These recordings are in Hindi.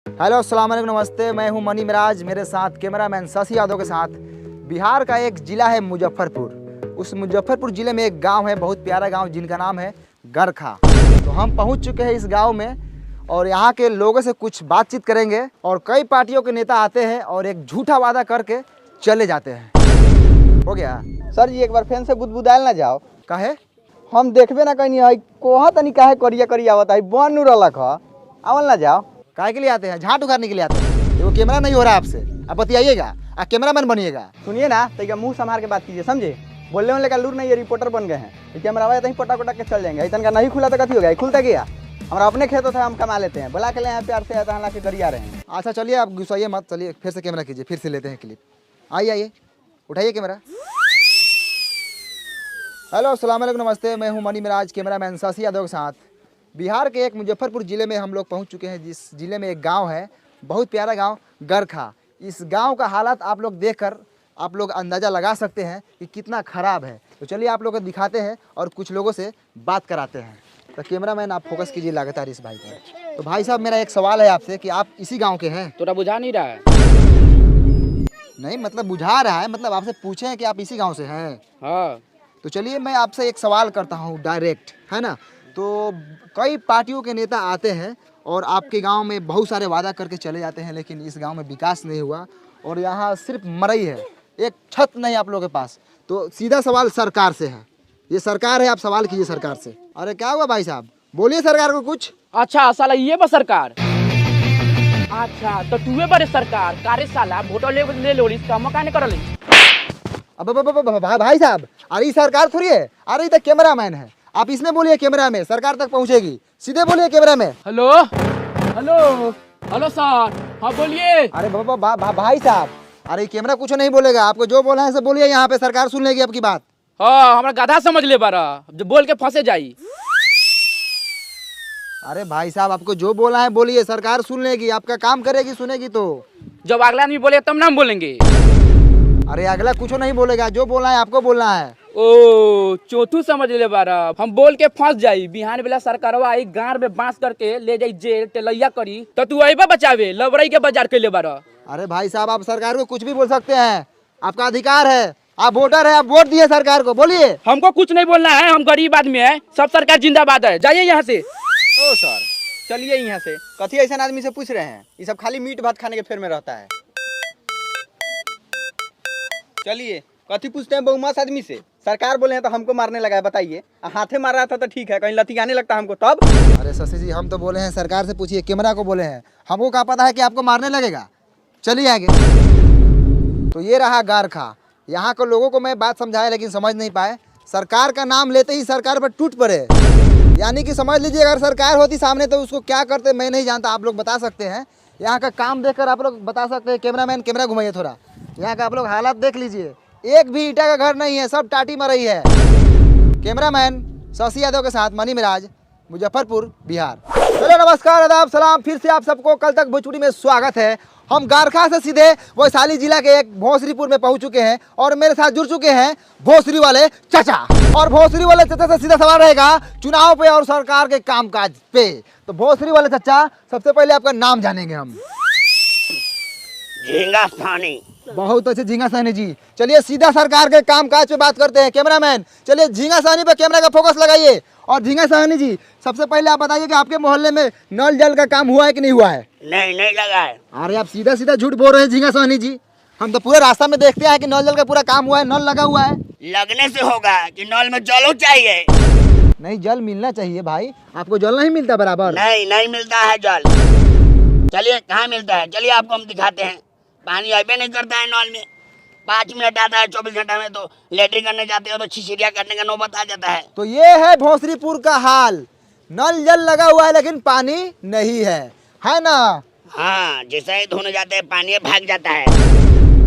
हेलो अस्सलाम वालेकुम नमस्ते, मैं हूं मनी मिराज, मेरे साथ कैमरामैन शशि यादव के साथ। बिहार का एक ज़िला है मुजफ्फरपुर। उस मुजफ्फरपुर ज़िले में एक गांव है, बहुत प्यारा गांव, जिनका नाम है गरखा। तो हम पहुंच चुके हैं इस गांव में और यहाँ के लोगों से कुछ बातचीत करेंगे। और कई पार्टियों के नेता आते हैं और एक झूठा वादा करके चले जाते हैं। हो गया सर जी, एक बार फैन से बुदबुदायल ना जाओ। काहे? हम देखबे ना कहीं है कोहा तनी काहे करिया करिया आवत है बन नु रहलक ह आवल ना जाओ। काहे के लिए आते हैं? झाट उखाड़ने के लिए आते हैं। वो कैमरा नहीं हो रहा आपसे, आप बतियाइएगा, आप कैमरामैन बनिएगा। सुनिए ना, तो मुंह संभाल के बात कीजिए, समझे? बोलने वाले का लूर नहीं, ये रिपोर्टर बन गए हैं। कैमरा आया तो पटा पटा के चल जाएंगे। इतना का नहीं खुला तो कथी हो गया? खुलता गया हमारा अपने खेत होता है, हम कमा लेते हैं। बुला के ले यहाँ प्यार से आया था के करिया रहे हैं। अच्छा चलिए, आप गुस्साइए मत, चलिए फिर से कैमरा कीजिए, फिर से लेते हैं क्लिप। आइए उठाइए कैमरा। हेलो अस्सलाम वालेकुम नमस्ते, मैं हूं मनी मिराज, कैमरामैन शशि यादव के साथ। बिहार के एक मुजफ्फरपुर ज़िले में हम लोग पहुंच चुके हैं, जिस ज़िले में एक गांव है, बहुत प्यारा गांव गरखा। इस गांव का हालात आप लोग देखकर आप लोग अंदाज़ा लगा सकते हैं कि कितना ख़राब है। तो चलिए आप लोगों को दिखाते हैं और कुछ लोगों से बात कराते हैं। तो कैमरामैन आप फोकस कीजिए लगातार इस भाई पर। तो भाई साहब, मेरा एक सवाल है आपसे कि आप इसी गाँव के हैं? तोरा बुझा नहीं रहा है? नहीं मतलब बुझा रहा है, मतलब आपसे पूछे हैं कि आप इसी गांव से हैं। हाँ। तो चलिए मैं आपसे एक सवाल करता हूं डायरेक्ट, है ना? तो कई पार्टियों के नेता आते हैं और आपके गांव में बहुत सारे वादा करके चले जाते हैं, लेकिन इस गांव में विकास नहीं हुआ और यहाँ सिर्फ मरई है, एक छत नहीं आप लोगों के पास। तो सीधा सवाल सरकार से है, ये सरकार है, आप सवाल कीजिए सरकार से। अरे क्या हुआ भाई साहब, बोलिए सरकार को कुछ। अच्छा साला ये बा सरकार। अच्छा तो तूहे बड़े सरकार कारे साला वोट ले लो इसका मकान करल। अब भाई साहब, अरे सरकार थोड़ी है, अरे इधर कैमरामैन है, आप इसमें बोलिए, कैमरा में सरकार तक पहुंचेगी, सीधे बोलिए कैमरा में। हेलो हेलो हेलो सर, हाँ बोलिए। अरे भाई साहब, अरे कैमरा कुछ नहीं बोलेगा, आपको जो बोला है सब बोलिए, यहाँ पे सरकार सुन लेगी आपकी बात। हाँ हमारा गधा समझ ले बारा, जो बोल के फंसे जाई। अरे भाई साहब, आपको जो बोला है बोलिए, सरकार सुन लेगी, आपका काम करेगी, सुनेगी तो। जब अगला आदमी बोले तब ना हम बोलेंगे। अरे अगला कुछ नहीं बोलेगा, जो बोलना है आपको बोलना है। ओ चौथू समझ ले बारा, हम बोल के फंस जाई, बिहान बेला सरकारवा आई गांव में बांस करके ले जाई जेल तेलैया करी, तो तू अइबा बचावे लबरई के बाजार के ले बारा। अरे भाई साहब, आप सरकार को कुछ भी बोल सकते हैं, आपका अधिकार है, आप वोटर है, आप वोट दिए सरकार को, बोलिए। हमको कुछ नहीं बोलना है, हम गरीब आदमी है, सब सरकार जिंदाबाद है, जाइए यहाँ से। ओ सर, चलिए यहाँ से। कथी ऐसा आदमी से पूछ रहे हैं? ये सब खाली मीट भात खाने के फेर में रहता है। चलिए, कथी पूछते हैं बहुमास आदमी से? सरकार बोले हैं तो हमको मारने लगा है, बताइए। हाथे मार रहा था तो ठीक है, कहीं लतियाने लगता हमको तब। अरे शशि जी, हम तो बोले हैं सरकार से पूछिए, कैमरा को बोले हैं, हमको क्या पता है कि आपको मारने लगेगा। चलिए आगे। तो ये रहा गरखा, यहाँ के लोगों को मैं बात समझाया लेकिन समझ नहीं पाए। सरकार का नाम लेते ही सरकार पर टूट पड़े, यानी कि समझ लीजिए अगर सरकार होती सामने तो उसको क्या करते मैं नहीं जानता, आप लोग बता सकते हैं। यहाँ का काम देखकर आप लोग बता सकते हैं। कैमरामैन कैमरा घुमाइए थोड़ा, यहाँ का आप लोग हालात देख लीजिए, एक भी ईटा का घर नहीं है, सब टाटी मरई है। कैमरामैन शशि यादव के साथ मनी मिराज, मुजफ्फरपुर, बिहार। चलो नमस्कार, आदाब, सलाम, फिर से आप सबको कल तक भोजपुरी में स्वागत है। हम गरखा से सीधे वैशाली जिला के एक भोसरीपुर में पहुंच चुके हैं और मेरे साथ जुड़ चुके हैं भोसरी वाले चाचा। और भोसरी वाले चाचा से सीधा सवाल रहेगा चुनाव पे और सरकार के कामकाज पे। तो भोसरी वाले चाचा, सबसे पहले आपका नाम जानेंगे हम। झींगा सानी। बहुत अच्छे झींगा सानी जी। चलिए सीधा सरकार के कामकाज पे बात करते हैं। कैमरामैन चलिए झींगा सानी पे कैमरा का फोकस लगाइए। और झींगा सानी जी, सबसे पहले आप बताइए कि आपके मोहल्ले में नल जल का काम हुआ है कि नहीं हुआ है? नहीं लगा है। अरे आप सीधा सीधा झूठ बोल रहे हैं झींगा सानी जी, हम तो पूरे रास्ता में देखते हैं कि नल जल का पूरा काम हुआ है, नल लगा हुआ है। लगने से होगा कि नल में जलो चाहिए। नहीं, जल मिलना चाहिए भाई, आपको जल नहीं मिलता बराबर? नहीं मिलता है जल। चलिए कहाँ मिलता है, चलिए आपको हम दिखाते हैं। पानी अबे नहीं करता है नल में, 5 मिनट आता है 24 घंटा में, तो लेटरिन करने जाते हो तो छिछिरिया करने का नौबत आ जाता है। तो ये है भोसरीपुर का हाल, नल जल लगा हुआ है लेकिन पानी नहीं है ना? हाँ, जैसे ही धोने जाते हैं पानी भाग जाता है।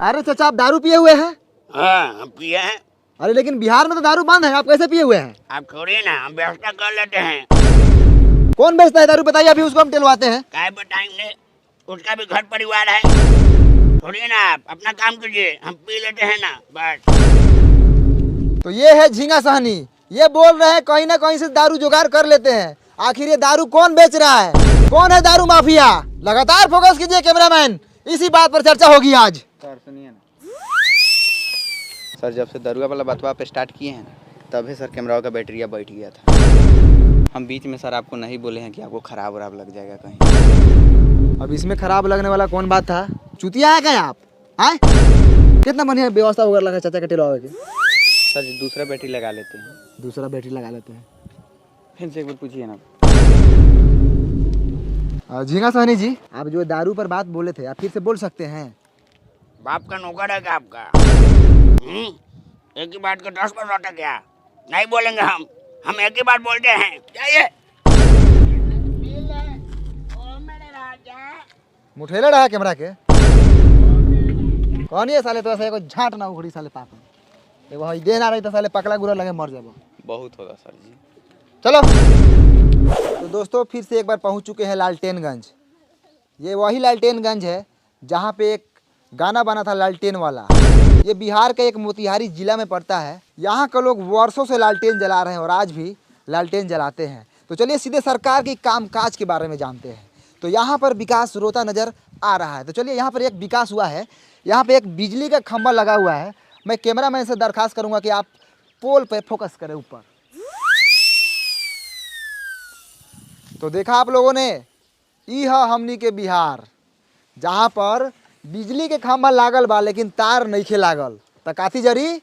अरे चाचा, आप दारू पिए हुए हैं? हाँ हम पिए हैं। अरे लेकिन बिहार में तो दारू बंद है, आप कैसे पिए हुए हैं? आप छोड़िए ना, हम व्यवस्था कर लेते हैं। कौन बेचता है दारू, बताइए, अभी उसको हम टिलवाते हैं। काय बताएंगे, उसका भी घर परिवार है। छोड़िए ना, आप अपना काम कीजिए, हम पी लेते हैं ना बस। तो ये है झींगा साहनी, ये बोल रहे हैं कहीं ना कहीं से दारू जुगाड़ कर लेते हैं। आखिर ये दारू कौन बेच रहा है? कौन है दारू माफिया? लगातार फोकस कीजिए कैमरामैन, इसी बात पर चर्चा होगी आज। सर सुनिए ना सर, जब से दरुआ वाला बतवा पे स्टार्ट किए हैं तभी सर कैमरा का बैटरिया बैठ गया था। हम बीच में सर आपको नहीं बोले हैं कि आपको खराब वराब लग जाएगा कहीं। अब इसमें खराब लगने वाला कौन बात था? चुतिया है क्या आप? आए कितना बढ़िया व्यवस्था वगैरह लगा चाचा के टेलवा के। सर जी दूसरा बैटरी लगा लेते हैं। दूसरा बैटरी लगा लेते हैं। फिर से एक बार पूछिए ना। झींगा सोनी जी, आप जो दारू पर बात बोले थे आप फिर से बोल सकते हैं? बाप का नौकर है क्या आपका? एक ही बात का 10 बार लौटा क्या? नहीं बोलेंगे हम एक ही बात बोलते हैं। जाइए। मुठेला रहा कैमरा के कौन ये साले? तो ऐसा झाट ना उखड़ी साले पाप एगो हई दे ना रही तो साले पकड़ा गुरा लगे मर जाबो। बहुत होगा सर जी। चलो तो दोस्तों फिर से एक बार पहुंच चुके हैं लालटेनगंज। ये वही लालटेनगंज है जहां पे एक गाना बना था लालटेन वाला। ये बिहार के एक मोतिहारी जिला में पड़ता है। यहाँ के लोग वर्षों से लालटेन जला रहे हैं और आज भी लालटेन जलाते हैं। तो चलिए सीधे सरकार की कामकाज के बारे में जानते हैं। तो यहाँ पर विकास रोता नज़र आ रहा है। तो चलिए यहाँ पर एक विकास हुआ है। यहाँ पे एक बिजली का खंभा लगा हुआ है। मैं कैमरामैन से दरखास्त करूँगा कि आप पोल पे फोकस करें ऊपर। तो देखा आप लोगों ने, ई है हमनी के बिहार जहाँ पर बिजली के खंभा लागल बा लेकिन तार नइखे लागल। त काथी जरी?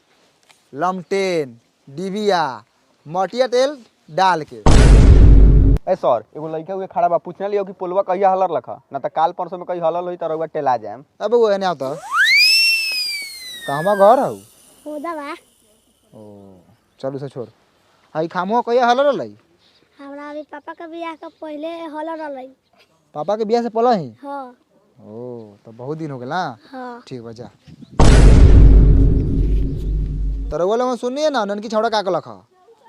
लमटेन डिबिया मटिया तेल डाल के। ए सर एगो लड़का हुए खड़ा बा, पूछने लियो कि पुलवा कहिया हलर लखा ना तो काल परसों में कहीं हलल होई त रउआ टेला जाएम। अब वो एने आवता कहवा घर हऊ? होदा बा। ओ चलू से छोड़। हई खामो कहिया हलर रही? हमरा अभी पापा का बियाह का पहले हल रहलै। पापा के बियाह से पहले ही? हाँ। ओ तो बहुत दिन हो गया ना। हाँ। ठीक बा जा। तो रउआ लोग सुनिए ना, ननकी छौड़ा का लखा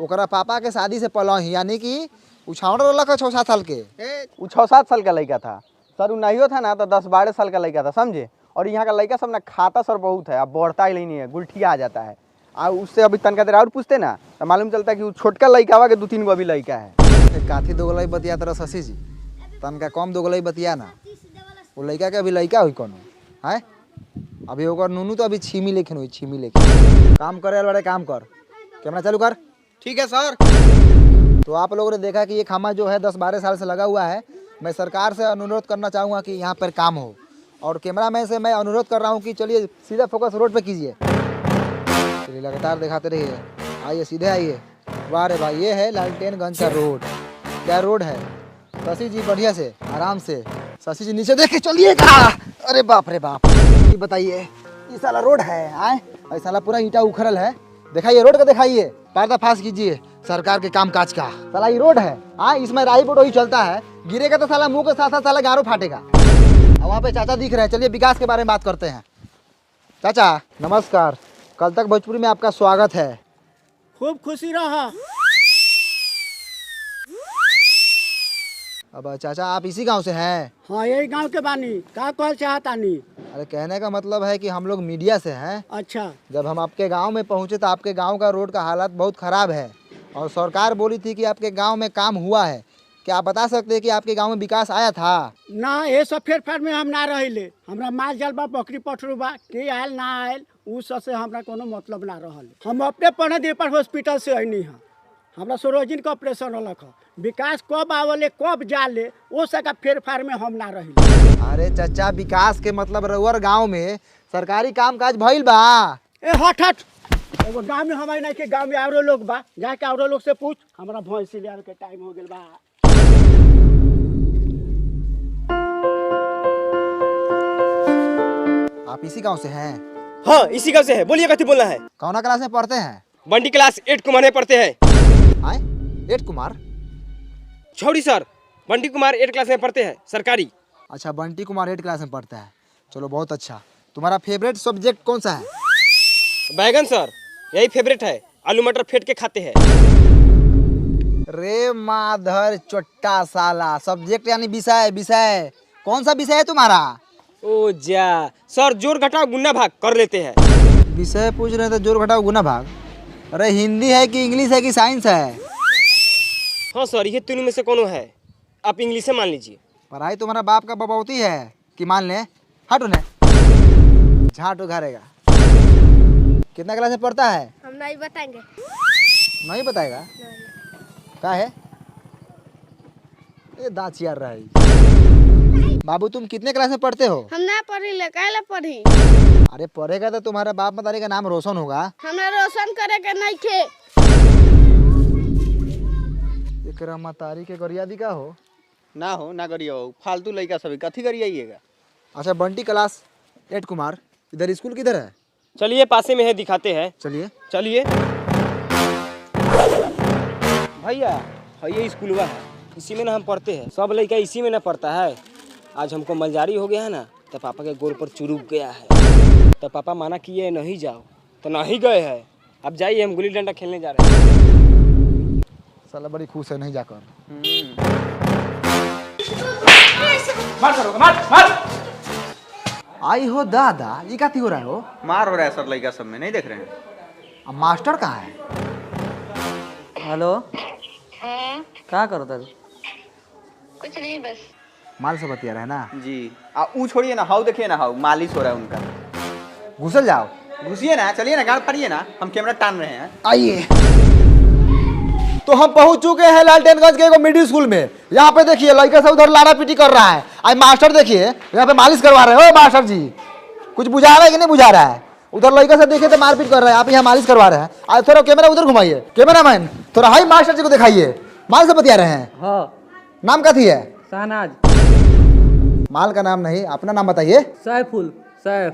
ओकरा पापा के शादी से पहले ही, यानी कि उ छौड़ा लखा 6-7 साल के। उ 6-7 साल का लड़का था सर। उ नहीं था ना तो 10-12 साल का लड़का था, समझे। और यहाँ का लड़का सब ना खाता सर बहुत है, अब बढ़ता ही नहीं है, गुलठिया आ जाता है। और उससे अभी तनका देर और पूछते ना तो मालूम चलता है कि वो छोटका लड़का हुआ के 2-3 गो अभी लड़का है। काथी दोगलई बतिया तरह शशि जी, तनका कम दोगलई बतिया ना। वो लड़का के अभी लड़का हुई कोनो है? अभी ओकर नूनू तो अभी छीमी लेखन हुई, छीमी लेखन। काम करे वाले काम कर, कैमरा चालू कर। ठीक है सर। तो आप लोगों ने देखा कि ये खामा जो है 10-12 साल से लगा हुआ है। मैं सरकार से अनुरोध करना चाहूँगा कि यहाँ पर काम हो, और कैमरामैन से मैं अनुरोध कर रहा हूँ कि चलिए सीधा फोकस रोड पे कीजिए। चलिए लगातार दिखाते रहिए, आइए सीधे आइए। वाह रे भाई, ये है लालटेनगंज का रोड। क्या रोड है शशि जी? बढ़िया से आराम से शशि जी नीचे देख के चलिएगा। अरे बाप रे बाप, ये बताइए ये साला रोड है? आए ऐसा साला पूरा ईंटा उखड़ल है। दिखाइए रोड का, दिखाइए, पर्दाफाश कीजिए सरकार के कामकाज का। साला ये रोड है, हाँ इसमें राई बोट वही चलता है, गिरेगा तो साला मुंह के साथ साथ साला गारो फाटेगा। और वहाँ पे चाचा दिख रहे हैं। चलिए विकास के बारे में बात करते हैं। चाचा नमस्कार, कल तक भोजपुरी में आपका स्वागत है। खूब खुशी रहा। अब चाचा आप इसी गांव से हैं? हाँ यही गांव के बानी। का कहल चाहतानी? अरे कहने का मतलब है कि हम लोग मीडिया से हैं। अच्छा। जब हम आपके गांव में पहुंचे तो आपके गांव का रोड का हालत बहुत ख़राब है, और सरकार बोली थी कि आपके गांव में काम हुआ है। क्या आप बता सकते हैं कि आपके गांव में विकास आया था? ना ये सब फेरफार में हम ना रहिले। हमरा माल जाल बा, बकरी पठरू बा, के आयल ना आयल उ सब से हमरा कोनो मतलब ना रहल। हम अपने पढ़े दे पर हॉस्पिटल से अइनी है। हमरा सरोजिन का ऑपरेशन होलक है। विकास कब आवले कब जाले वो सका फेरफार में हम ना रहिले। अरे चाचा विकास के मतलब रउअर गांव में सरकारी कामकाज भइल बा? ए हट हट, एगो गांव में हमारे नहीं के गांव में औरो लोग बा, जाके औरो लोग से पूछ। हमरा भैंस ले आवे के टाइम हो गेल बा। आप इसी गांव से हैं? हाँ इसी गाँव से है। बोलिए कथी बोलना है? कौना क्लास में पढ़ते हैं? बंटी क्लास 8 कुमार में पढ़ते हैं। आए 8 कुमार? छोड़ी सर, बंटी कुमार 8 क्लास में पढ़ते हैं सरकारी। अच्छा बंटी कुमार 8 क्लास में पढ़ता है, चलो बहुत अच्छा। तुम्हारा फेवरेट सब्जेक्ट कौन सा है? बैगन सर, यही फेवरेट है। आलू मटर फेंट के खाते हैं। रे माधर चोट्टा साला, सब्जेक्ट यानी विषय। विषय कौन सा विषय है तुम्हारा? ओ जा सर, जोर घटाओ गुन्ना भाग कर लेते हैं। विषय पूछ रहे थे, जोर घटाओ गुना भाग। अरे हिंदी है कि इंग्लिश है कि साइंस है? हाँ सर, ये तीनों में से कौन है? आप इंग्लिश से मान लीजिए। पढ़ाई तुम्हारा बाप का बबौती है कि मान ले। हट उन्हें, झाट उघारेगा। कितना क्लास में पढ़ता है? हम नहीं बताएंगे। नहीं बताएगा? नहीं। क्या है ये दांत चियार रहा है। बाबू तुम कितने क्लास में पढ़ते हो? हम ना पढ़ी ले, काहे पढ़ी? अरे पढ़ेगा तो तुम्हारा बाप मतारी का नाम रोशन होगा। हमरा रोशन करे के नहीं थे। एकरा मतारी के गरिया दी का हो? ना हो ना करिए हो, फालतू लड़का सभी कथी करिएगा। अच्छा बंटी क्लास 8 कुमार, इधर स्कूल किधर है? चलिए पासे में है, दिखाते हैं। चलिए। चलिए भैया, ये स्कूलवा है, इसी में ना हम पढ़ते हैं। सब लड़का इसी में ना पढ़ता है। आज हमको मलजारी हो गया है ना, तो पापा के गोड़ पर चुरुक गया है। तो पापा माना किए नहीं जाओ, तो नहीं गए हैं। अब जाइए, हम गुल्ली डंडा खेलने जा रहे हैं। साला बड़ी खुश है नहीं जाकर। मार करोगे, मार मार। आई हो दादा, ये क्या हो रहा है हो? मार हो रहा है सर लड़का सब में, नहीं देख रहे हैं? अब मास्टर कहाँ है? हेलो, क्या करो तब? कुछ नहीं, बस माल से बतिया रहे ना जी। ऊ छोड़िए ना, हाउ देखिए ना, हाउ मालिश हो रहा है उनका। घुसल जाओ। घुसिए ना, चलिए ना, गाड़ फाड़िए ना, हम कैमरा टान रहे हैं। आइए। तो हम पहुंच चुके हैं लालटेनगंज के एगो मिडिल स्कूल में। यहाँ पे देखिए लड़का सब उधर लाड़ा पीटी कर रहा है। आज मास्टर देखिए यहाँ पे मालिश करवा रहे हो। मास्टर जी कुछ बुझा रहा है कि नहीं बुझा रहा है? उधर लड़का सब देखिए तो मारपीट कर रहा है, आप यहाँ मालिश करवा रहे हैं। आज थोड़ा कैमरा उधर घुमाइए। कैमरा मैन थोड़ा हाई मास्टर जी को दिखाइए। माल से बतिया रहे हैं। हाँ, नाम क्या थी है? शहनाज। माल का नाम नहीं, अपना नाम बताइए। सैफुल, सैफ।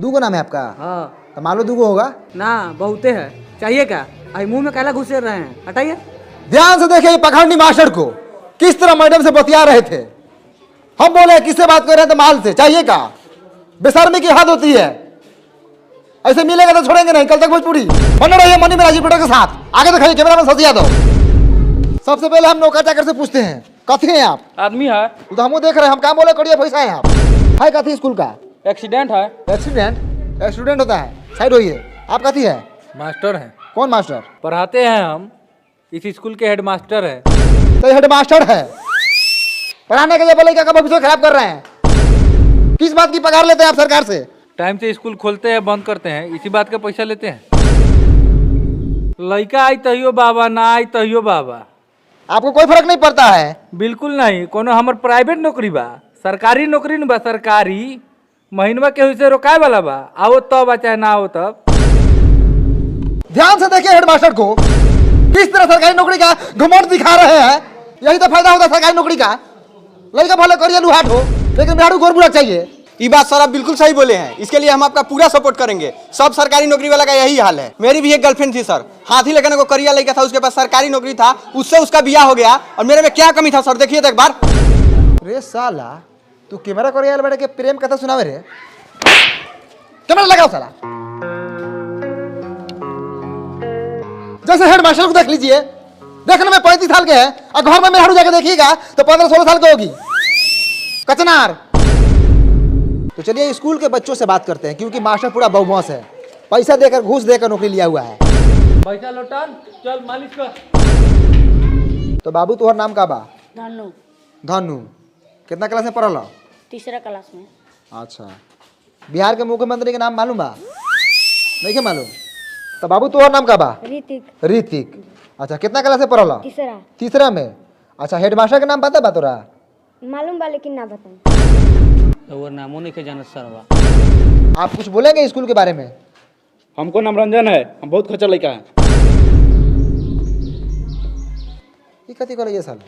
दूगो नाम है आपका? हाँ। तो मालो दूगो होगा ना, बहुते है। चाहिए क्या? आई मुंह में कैला घुसे रहे हैं, हटाइए। ध्यान से देखिए पखंडी मास्टर को किस तरह मैडम से बतिया रहे थे। हम बोले किससे बात कर रहे हैं? तो माल से। चाहिए का? बेशर्मी की हद होती है। ऐसे मिलेगा तो छोड़ेंगे नहीं। कल तक भोजपुरी बने रहिए मनी में राजीव के साथ। आगे दिखाइए कैमरा मैन ससिया दो। सबसे पहले हम नौका चाकर से पूछते हैं, कथी हैं आप? आदमी है, उधर हम देख रहे हैं, हम काम बोले करिए पैसा है आप। है कथी स्कूल का? एक्सीडेंट है। एक्सीडेंट? स्टूडेंट होता है, साइड होइए। आप कथी है? मास्टर हैं, कौन मास्टर? पढ़ाते हैं हम। इस स्कूल के हेडमास्टर हैं। तो ये हेडमास्टर है, पढ़ाने के लिए बोले क्या भविष्य खराब कर रहे हैं? किस बात की पगार लेते हैं आप सरकार से? टाइम से स्कूल खोलते हैं, बंद करते हैं, इसी बात का पैसा लेते हैं। लड़का आई तहियो बाबा, ना आई तहियो बाबा। आपको कोई फर्क नहीं पड़ता है? बिल्कुल नहीं। कोनो हमर प्राइवेट नौकरी बा, सरकारी नौकरी न बा। सरकारी महीनवा के से रोकाए वाला बा। आओ तब आ चाहे ना आओ तब। ध्यान से देखिए हेडमास्टर को किस तरह सरकारी नौकरी का घमंड दिखा रहे हैं। यही तो फायदा होता है सरकारी नौकरी का। लड़का भले करिए लुहाट हो, लेकिन बिहारू गोर बुरा चाहिए। ये बात सर आप बिल्कुल सही बोले हैं। इसके लिए हम आपका पूरा सपोर्ट करेंगे। सब सरकारी नौकरी वाला का यही हाल है। मेरी भी एक गर्लफ्रेंड थी सर, हाथी लेकर को करिया लड़का था, उसके पास सरकारी नौकरी था, उससे उसका बियाह हो गया। और मेरे में क्या कमी था सर, देखिए तो एक बार। रे साला तू कैमरा करिए बैठ के प्रेम कथा सुनावे रे। कैमरा लगाओ साला। जैसे हेडमास्टर को देख लीजिए, देखने में 35 साल के हैं और घर में मेहरारू जाके देखिएगा तो 15-16 साल की होगी। कचनार। तो चलिए स्कूल के बच्चों से बात करते हैं, क्योंकि मास्टर पूरा बदमाश है। पैसा देकर, घूस देकर नौकरी लिया हुआ है। पैसा लौटान, चल मालिश कर। तो बाबू तुम्हारा नाम का बा? धनु, धनु। कितना क्लास में पढ़ल? तीसरा क्लास में। अच्छा, बिहार के मुख्यमंत्री के नाम मालूम बा? नहीं के मालूम? तो बाबू तुम्हारा नाम का बा? ऋतिक, ऋतिक। अच्छा, कितना क्लास में पढ़ल? तीसरा। तीसरा में। अच्छा, हेडमास्टर का नाम पता बा तोरा? मालूम बा लेकिन ना बताऊं। और नामो नहीं के जानत सरवा। आप कुछ बोलेंगे स्कूल के बारे में? हमको नाम रंजन है, हम बहुत खच्चर लड़का है। ये कथी कर ये साल?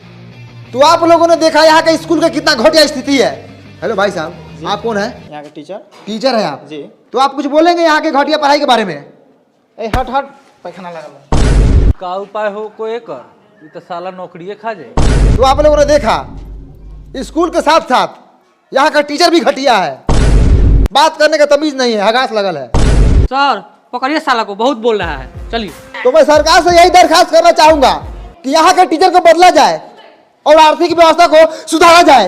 तो आप लोगों ने देखा यहाँ का स्कूल का कितना घटिया स्थिति है। हेलो भाई साहब, आप कौन है? यहाँ के टीचर। टीचर है आप जी। तो आप कुछ बोलेंगे यहाँ के घटिया पढ़ाई के बारे में? ए हट हट, पैखाना लगा। का उपाय हो कोई कर, ये तो साला नौकरिये खा जाए। तो आप लोगों ने देखा स्कूल के साथ साथ यहाँ का टीचर भी घटिया है। बात करने का तमीज नहीं है, हगास लगल है। सर पकड़िए साला को, बहुत बोल रहा है। चलिए। तो मैं सरकार से यही दरखास्त करना चाहूंगा कि यहाँ के टीचर को बदला जाए और आर्थिक व्यवस्था को सुधारा जाए।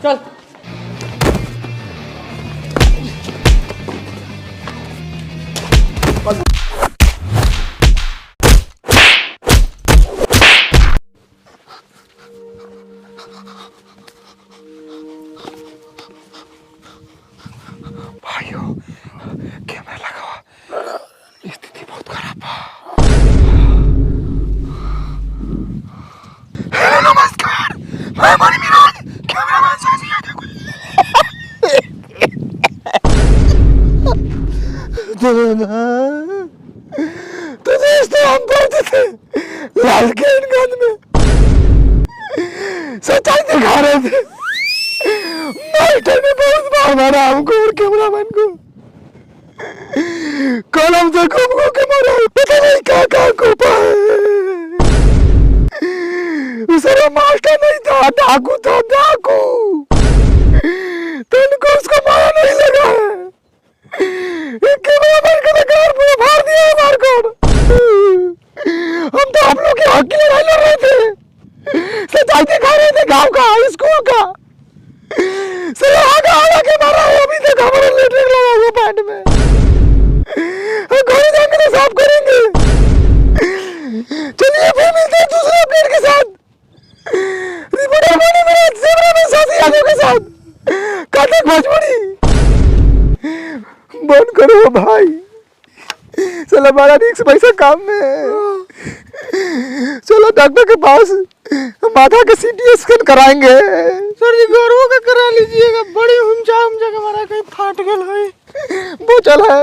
चल। भाइयों कैमरा लगा हुआ, स्थिति बहुत खराब है। हेलो नमस्कार, मैं मणि मिराज, कैमरामैन साथी आगे कुछ। तो दोस्तों हम पढ़ते थे लालकेनगंज में, सच्चाई दिखा रहे थे। मास्टर ने बहुत बार मारा हमको और कैमरामैन को, कलम से घूम के मारा, पता नहीं क्या कोपा है। उसरा मास्टर नहीं था, डाकू था, डाकू। तो इनको उसको मारा नहीं लगा है। कैमरामैन का कार पूरा फाड़ दिया है मार कर। हम तो आप लोग के हक की लड़ाई लड़ रहे थे, सच्चाई दिखा रहे थे गांव का, स्कूल का। सर आगा के मारा है, अभी तक हमारा लेटरिन लगा हुआ पैंट में। घोड़े जाएंगे तो साफ करेंगे। चलिए फिर मिलते हैं दूसरे अपडेट के साथ। रिपोर्टर बने मेरे कैमरा में साथी आगे के साथ काटे भोजपुरी बंद करो भाई, चलो बड़ा रिक्स पैसा काम में है। चलो डॉक्टर के पास, माथा का सीटी स्कैन कराएंगे। सर जी गौरव का करा लीजिएगा, बड़ी हुमचा के मारा कहीं फाट गल है। वो चल है